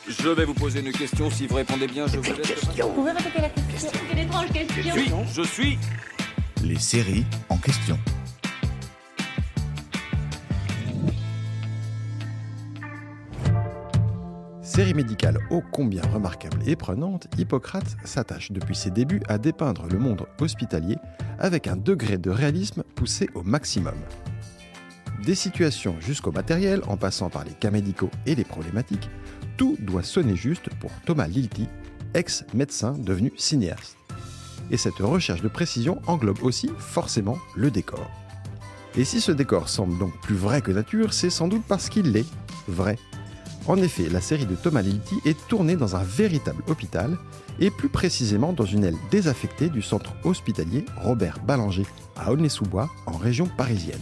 Je vais vous poser une question. Si vous répondez bien, je vous laisse. Vous pouvez répéter la question? Quelle étrange question. Je suis. Les séries en question. Série médicale ô combien remarquable et prenante, Hippocrate s'attache depuis ses débuts à dépeindre le monde hospitalier avec un degré de réalisme poussé au maximum. Des situations jusqu'au matériel, en passant par les cas médicaux et les problématiques, tout doit sonner juste pour Thomas Lilti, ex-médecin devenu cinéaste. Et cette recherche de précision englobe aussi forcément le décor. Et si ce décor semble donc plus vrai que nature, c'est sans doute parce qu'il l'est vrai. En effet, la série de Thomas Lilti est tournée dans un véritable hôpital, et plus précisément dans une aile désaffectée du centre hospitalier Robert Ballanger à Aulnay-sous-Bois, en région parisienne.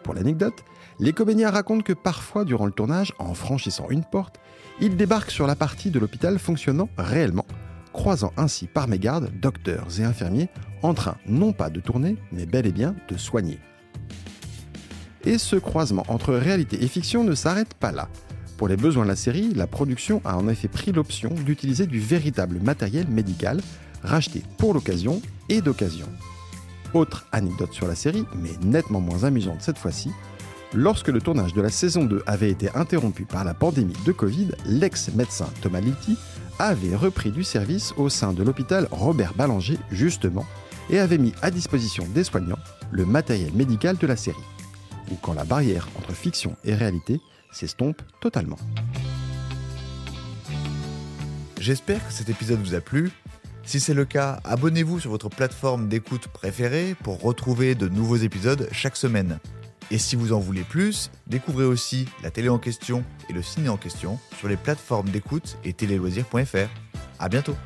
Pour l'anecdote, les comédiens racontent que parfois, durant le tournage, en franchissant une porte, ils débarquent sur la partie de l'hôpital fonctionnant réellement, croisant ainsi par mégarde docteurs et infirmiers en train non pas de tourner, mais bel et bien de soigner. Et ce croisement entre réalité et fiction ne s'arrête pas là. Pour les besoins de la série, la production a en effet pris l'option d'utiliser du véritable matériel médical, racheté pour l'occasion et d'occasion. Autre anecdote sur la série, mais nettement moins amusante cette fois-ci, lorsque le tournage de la saison 2 avait été interrompu par la pandémie de Covid, l'ex-médecin Thomas Lilti avait repris du service au sein de l'hôpital Robert Ballanger justement, et avait mis à disposition des soignants le matériel médical de la série. Ou quand la barrière entre fiction et réalité s'estompe totalement. J'espère que cet épisode vous a plu. Si c'est le cas, abonnez-vous sur votre plateforme d'écoute préférée pour retrouver de nouveaux épisodes chaque semaine. Et si vous en voulez plus, découvrez aussi la télé en question et le ciné en question sur les plateformes d'écoute et téléloisirs.fr. À bientôt.